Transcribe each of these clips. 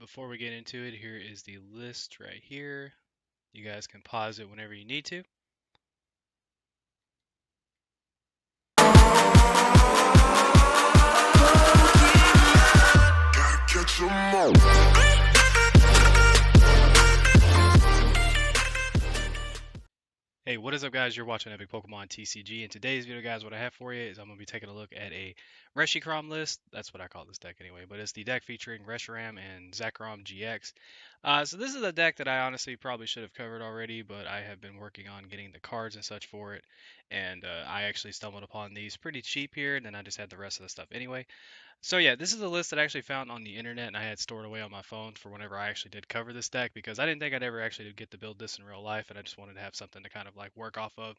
before we get into it, here is the list right here. You guys can pause it whenever you need to. Hey, what is up, guys? You're watching Epic Pokemon TCG. In today's video, guys, what I have for you is I'm going to be taking a look at a RESHIRAM list. That's what I call this deck anyway, but it's the deck featuring RESHIRAM and ZEKROM GX. So this is a deck that I honestly probably should have covered already, but I have been working on getting the cards and such for it, and I actually stumbled upon these pretty cheap here, and then I just had the rest of the stuff anyway. So yeah, this is a list that I actually found on the internet and I had stored away on my phone for whenever I actually did cover this deck because I didn't think I'd ever actually get to build this in real life and I just wanted to have something to kind of like work off of.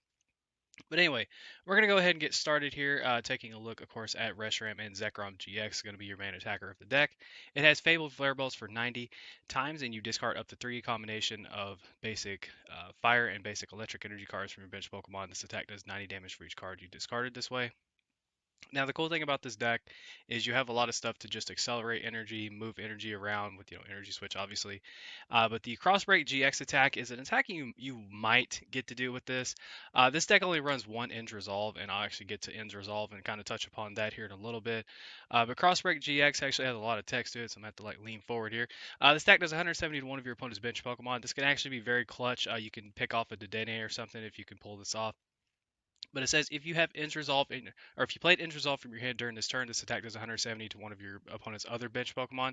But anyway, we're going to go ahead and get started here, taking a look, of course, at Reshiram and Zekrom GX, going to be your main attacker of the deck. It has Fabled Flare Bolts for 90 times, and you discard up to 3 combination of basic fire and basic electric energy cards from your bench Pokemon. This attack does 90 damage for each card you discarded this way. Now the cool thing about this deck is you have a lot of stuff to just accelerate energy, move energy around with energy switch obviously. But the Crossbreak GX attack is an attack you might get to do with this. This deck only runs one End Resolve, and I'll actually get to End Resolve and kind of touch upon that here in a little bit. But Crossbreak GX actually has a lot of text to it, so I'm gonna have to like lean forward here. This deck does 170 to one of your opponent's bench Pokemon. This can actually be very clutch. You can pick off a Dedenne or something if you can pull this off. But it says if you have Ends Resolve or if you played Ends Resolve from your hand during this turn, this attack does 170 to one of your opponent's other bench Pokemon.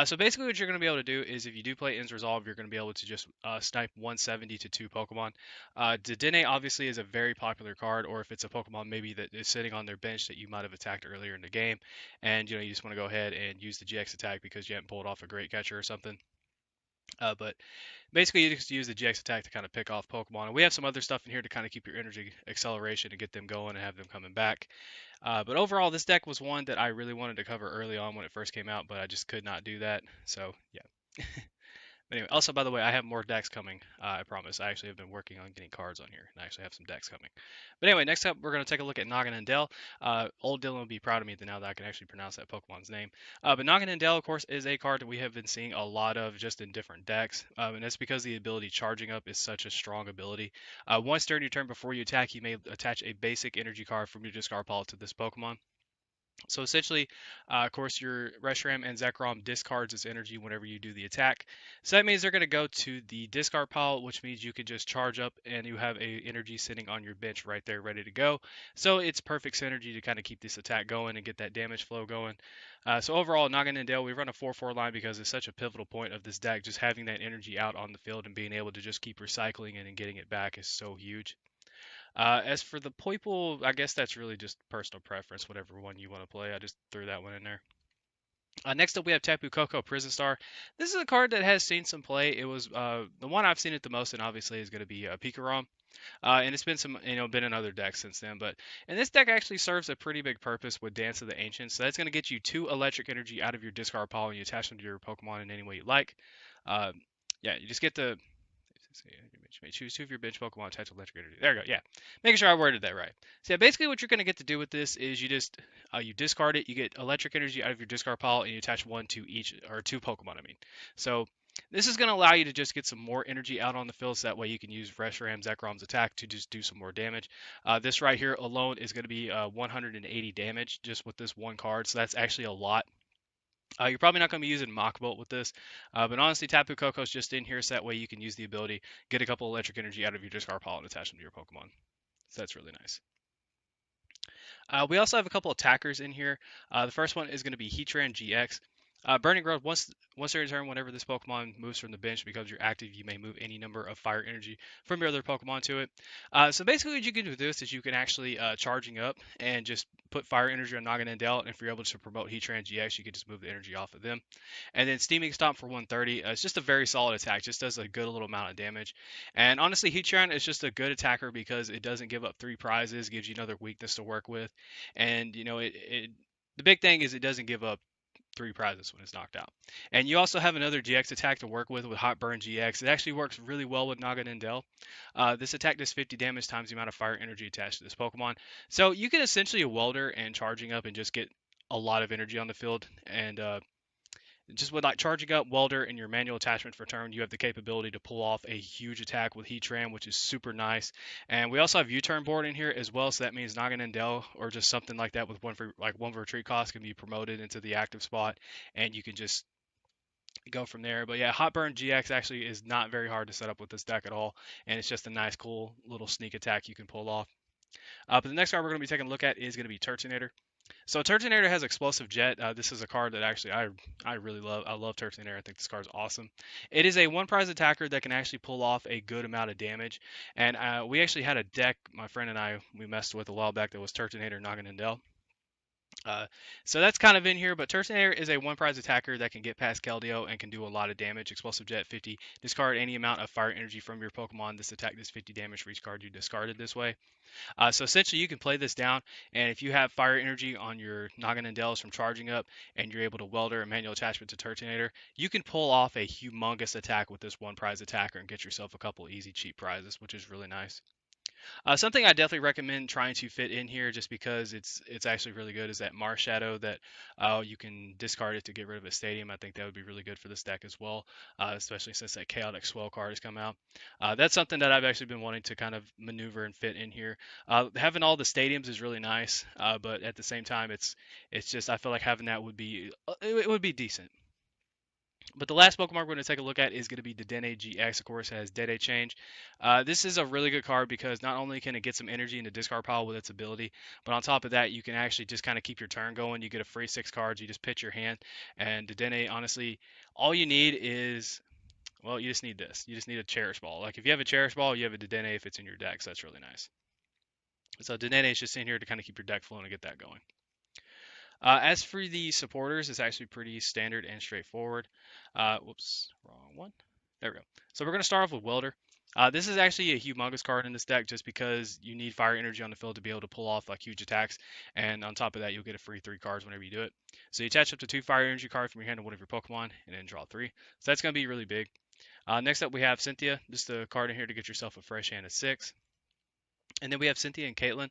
So basically, what you're going to be able to do is if you do play Ends Resolve, you're going to be able to just snipe 170 to two Pokemon. Dedenne obviously is a very popular card, or if it's a Pokemon maybe that is sitting on their bench that you might have attacked earlier in the game, and you just want to go ahead and use the GX attack because you haven't pulled off a great catcher or something. But basically, you just use the GX attack to kind of pick off Pokemon. And we have some other stuff in here to kind of keep your energy acceleration and get them going and have them coming back. But overall, this deck was one that I really wanted to cover early on when it first came out, but I just could not do that. So yeah. But anyway, also by the way, I have more decks coming. I promise. I actually have been working on getting cards on here, and I actually have some decks coming. But anyway, next up we're going to take a look at Noggin and Dell. Old Dylan will be proud of me now that I can actually pronounce that Pokemon's name. But Noggin and Dell, of course, is a card that we have been seeing a lot of just in different decks, and that's because the ability Charging Up is such a strong ability. Once during your turn before you attack, you may attach a basic energy card from your discard pile to this Pokemon. So essentially, of course, your Reshiram and Zekrom discards its energy whenever you do the attack. So that means they're going to go to the discard pile, which means you can just charge up and you have a energy sitting on your bench right there ready to go. So it's perfect synergy to kind of keep this attack going and get that damage flow going. So overall, Noggin and Dale, we run a 4-4 line because it's such a pivotal point of this deck. Just having that energy out on the field and being able to just keep recycling it and getting it back is so huge. As for the Poiple, I guess that's really just personal preference, whatever one you want to play. I just threw that one in there. Next up, we have Tapu Koko Prison Star. This is a card that has seen some play. It was the one I've seen it the most, and obviously is going to be Pikarom. And it's been been in other decks since then. And this deck actually serves a pretty big purpose with Dance of the Ancients. So that's going to get you 2 electric energy out of your discard pile, and you attach them to your Pokemon in any way you like. Yeah, you just get the you may choose 2 of your bench Pokemon attached to electric energy. There we go. Yeah, making sure I worded that right. So yeah, basically what you're going to get to do with this is you just you discard it, you get electric energy out of your discard pile, and you attach 1 to each or 2 Pokemon. I mean, so this is going to allow you to just get some more energy out on the field, so that way you can use Reshiram Zekrom's attack to just do some more damage. This right here alone is going to be 180 damage just with this one card, so that's actually a lot. You're probably not going to be using Mach Bolt with this, but honestly, Tapu Koko's just in here so that way you can use the ability, get a couple electric energy out of your discard pile and attach them to your Pokemon. So that's really nice. We also have a couple attackers in here. The first one is going to be Heatran GX. Burning Road, once during turn, whenever this Pokemon moves from the bench becomes you're active, you may move any number of fire energy from your other Pokemon to it. So basically what you can do with this is you can actually charging up and just put fire energy on Noggin and Dell, and if you're able to promote Heatran GX, you can just move the energy off of them. And then Steaming Stomp for 130. It's just a very solid attack, just does a good little amount of damage. And honestly, Heatran is just a good attacker because it doesn't give up 3 prizes, gives you another weakness to work with. And the big thing is it doesn't give up 3 prizes when it's knocked out. And you also have another GX attack to work with Hot Burn GX. It actually works really well with Noggin and Dell. This attack does 50 damage times the amount of fire energy attached to this Pokemon. So you can essentially welder and charging up and just get a lot of energy on the field. And just with like charging up Welder and your manual attachment for turn, you have the capability to pull off a huge attack with Heatran, which is super nice. And we also have U-turn board in here as well, so that means Noggin and Dell or just something like that with one for retreat cost can be promoted into the active spot, and you can just go from there. But yeah, Hot Burn GX actually is not very hard to set up with this deck at all, and it's just a nice, cool little sneak attack you can pull off. But the next card we're going to be taking a look at is going to be Turtonator. So Turtonator has Explosive Jet. This is a card that actually I really love. I love Turtonator. I think this card's awesome. It is a one prize attacker that can actually pull off a good amount of damage. And we actually had a deck, my friend and I, we messed with a while back that was Turtonator, Noggin, and Dell. Uh, so that's kind of in here, but Turtonator is a one prize attacker that can get past Keldeo and can do a lot of damage. Explosive Jet 50. Discard any amount of fire energy from your Pokemon. This attack does 50 damage for each card you discarded this way. So essentially, you can play this down, and if you have fire energy on your Noggin and Dells from charging up, and you're able to welder a manual attachment to Turtonator, you can pull off a humongous attack with this one prize attacker and get yourself a couple easy cheap prizes, which is really nice. Something I definitely recommend trying to fit in here, just because it's actually really good, is that Mars Shadow that you can discard it to get rid of a stadium. I think that would be really good for this deck as well, especially since that Chaotic Swell card has come out. That's something that I've actually been wanting to kind of maneuver and fit in here. Having all the stadiums is really nice, but at the same time, it's just I feel like having that would be it would be decent. But the last Pokemon we're going to take a look at is going to be Dedenne GX. Of course, has Dede Change. This is a really good card because not only can it get some energy in the discard pile with its ability, but on top of that, you can actually just kind of keep your turn going. You get a free 6 cards. You just pitch your hand. And Dedenne, honestly, all you need is, well, you just need this. You just need a Cherish Ball. Like, if you have a Cherish Ball, you have a Dedenne if it's in your deck. So that's really nice. So Dedenne is just in here to kind of keep your deck flowing and get that going. As for the supporters, it's actually pretty standard and straightforward. Whoops, wrong one. There we go. So we're going to start off with Welder. This is actually a humongous card in this deck just because you need fire energy on the field to be able to pull off like huge attacks. And on top of that, you'll get a free 3 cards whenever you do it. So you attach up to 2 fire energy cards from your hand to one of your Pokemon and then draw 3. So that's going to be really big. Next up, we have Cynthia. Just a card in here to get yourself a fresh hand of 6. And then we have Cynthia and Caitlin.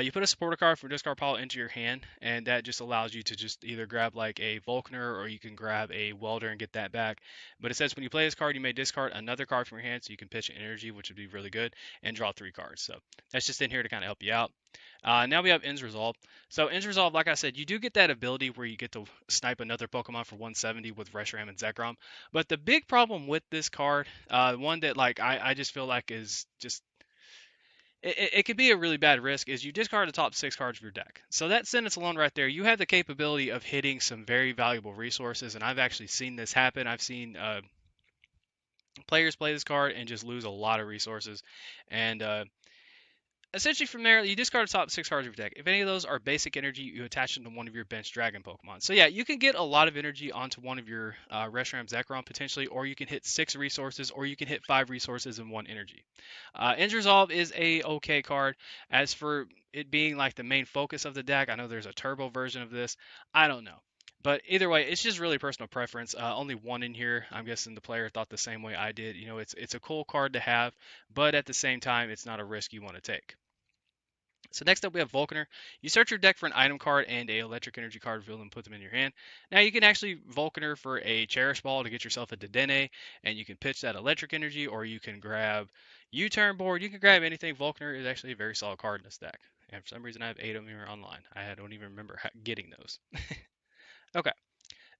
You put a supporter card from discard pile into your hand, and that just allows you to just either grab like a Volkner or you can grab a Welder and get that back. But it says when you play this card, you may discard another card from your hand, so you can pitch an energy, which would be really good, and draw 3 cards. So that's just in here to kind of help you out. Now we have Ends Resolve. So Ends Resolve, like I said, you do get that ability where you get to snipe another Pokemon for 170 with Reshiram and Zekrom. But the big problem with this card, one that like I just feel like is just it could be a really bad risk is you discard the top 6 cards of your deck. So that sentence alone right there, you have the capability of hitting some very valuable resources, and I've actually seen this happen. I've seen players play this card and just lose a lot of resources, and essentially from there, you discard the top 6 cards of your deck. If any of those are basic energy, you attach them to one of your bench dragon Pokemon. So yeah, you can get a lot of energy onto one of your Reshiram Zekrom potentially, or you can hit 6 resources, or you can hit 5 resources and 1 energy. Ends Resolve is a okay card. As for it being like the main focus of the deck, I know there's a turbo version of this. I don't know. But either way, it's just really personal preference. Only one in here. I'm guessing the player thought the same way I did. You know, it's a cool card to have, but at the same time, it's not a risk you want to take. So next up we have Volkner. You search your deck for an item card and a electric energy card revealed and put them in your hand. Now you can actually Volkner for a Cherish Ball to get yourself a Dedenne, and you can pitch that electric energy, or you can grab U-turn board. You can grab anything. Volkner is actually a very solid card in this deck. And for some reason I have 8 of them here online. I don't even remember getting those. Okay.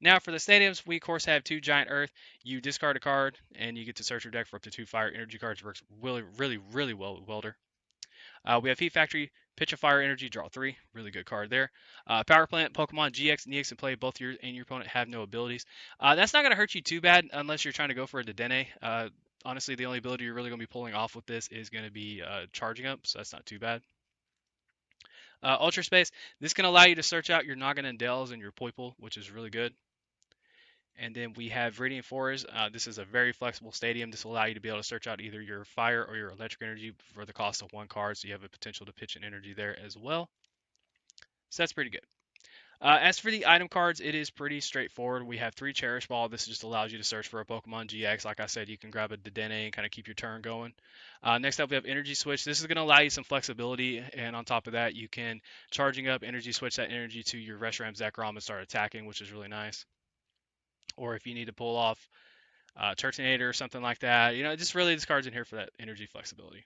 Now for the stadiums, we of course have 2 Giant Earth. You discard a card, and you get to search your deck for up to 2 Fire Energy cards. Works really well with Welder. We have Heat Factory, Pitch of Fire Energy, draw 3. Really good card there. Power Plant, Pokemon GX and EX in play. Both you and your opponent have no abilities. That's not going to hurt you too bad unless you're trying to go for a Dedenne. Honestly, the only ability you're really going to be pulling off with this is going to be charging up, so that's not too bad. Ultra Space, this can allow you to search out your Noggin and Dells and your Poipole, which is really good. And then we have Viridian Forest. This is a very flexible stadium. This will allow you to be able to search out either your fire or your electric energy for the cost of 1 card, so you have a potential to pitch an energy there as well. So that's pretty good. As for the item cards, it is pretty straightforward. We have 3 Cherish Ball. This just allows you to search for a Pokemon GX. Like I said, you can grab a Dedenne and kind of keep your turn going. Next up, we have Energy Switch. This is going to allow you some flexibility, and on top of that, you can charging up Energy Switch that energy to your Reshiram Zekrom and start attacking, which is really nice. or if you need to pull off Turtonator or something like that. Just really this card's in here for that energy flexibility.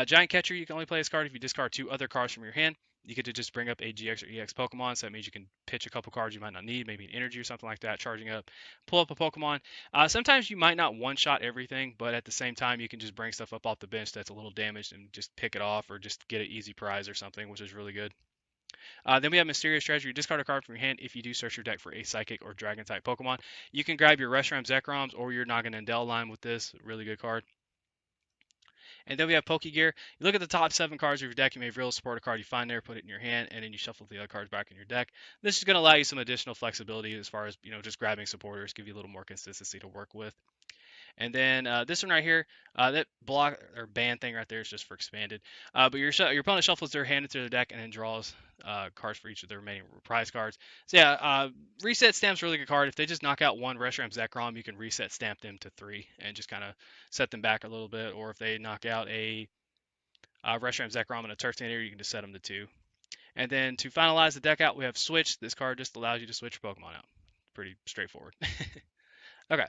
Giant Catcher, you can only play this card if you discard 2 other cards from your hand. You get to just bring up a GX or EX Pokemon, so that means you can pitch a couple cards you might not need, maybe an energy or something like that, charging up, pull up a Pokemon. Sometimes you might not one-shot everything, but at the same time, you can just bring stuff up off the bench that's a little damaged and just pick it off or just get an easy prize or something, which is really good. Then we have Mysterious Treasure. You discard a card from your hand if you do search your deck for a Psychic or Dragon-type Pokemon. You can grab your Reshiram Zekroms or your Naganadel line with this. Really good card. And then we have Pokegear. You look at the top 7 cards of your deck, you may reveal a supporter card you find there, put it in your hand, and then you shuffle the other cards back in your deck. This is going to allow you some additional flexibility as far as, just grabbing supporters, give you a little more consistency to work with. And then this one right here, that block or ban thing right there is just for expanded. But your opponent shuffles their hand into their deck and then draws cards for each of their remaining prize cards. So yeah, reset stamp's a really good card. If they just knock out one Reshiram Zekrom, you can reset stamp them to 3 and just kind of set them back a little bit. Or if they knock out a Reshiram Zekrom and a Turtonator, you can just set them to 2. And then to finalize the deck out, we have Switch. This card just allows you to switch your Pokemon out. Pretty straightforward. Okay.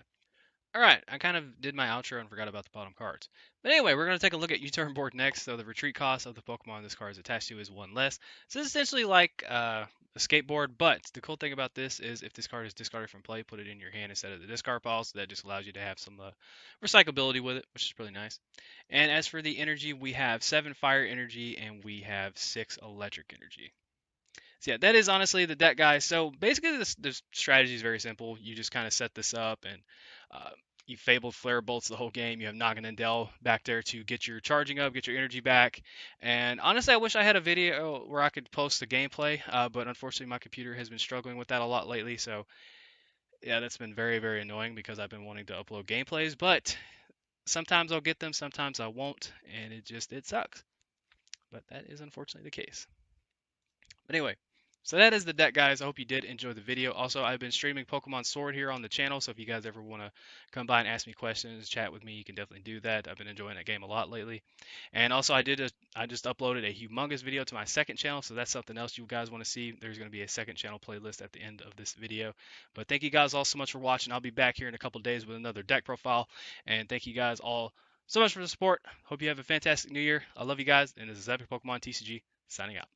All right, I kind of did my outro and forgot about the bottom cards. But anyway, we're going to take a look at U-turn board next. So the retreat cost of the Pokemon this card is attached to is 1 less. So this is essentially like a skateboard, but the cool thing about this is if this card is discarded from play, put it in your hand instead of the discard pile. So that just allows you to have some recyclability with it, which is really nice. And as for the energy, we have 7 fire energy and we have 6 electric energy. So yeah, that is honestly the deck, guys. So basically, this strategy is very simple. You just kind of set this up, and you Fabled Flare Bolts the whole game. You have Noggin and Dell back there to get your charging up, get your energy back. And honestly, I wish I had a video where I could post the gameplay, but unfortunately, my computer has been struggling with that a lot lately. So yeah, that's been very, very annoying because I've been wanting to upload gameplays, but sometimes I'll get them, sometimes I won't, and it sucks. But that is unfortunately the case. But anyway, so that is the deck, guys. I hope you did enjoy the video. Also, I've been streaming Pokemon Sword here on the channel, so if you guys ever want to come by and ask me questions, chat with me, you can definitely do that. I've been enjoying that game a lot lately. And also, I just uploaded a humongous video to my second channel, so that's something else you guys want to see. There's going to be a second channel playlist at the end of this video. But thank you guys all so much for watching. I'll be back here in a couple days with another deck profile. And thank you guys all so much for the support. Hope you have a fantastic new year. I love you guys, and this is Epic Pokemon TCG signing out.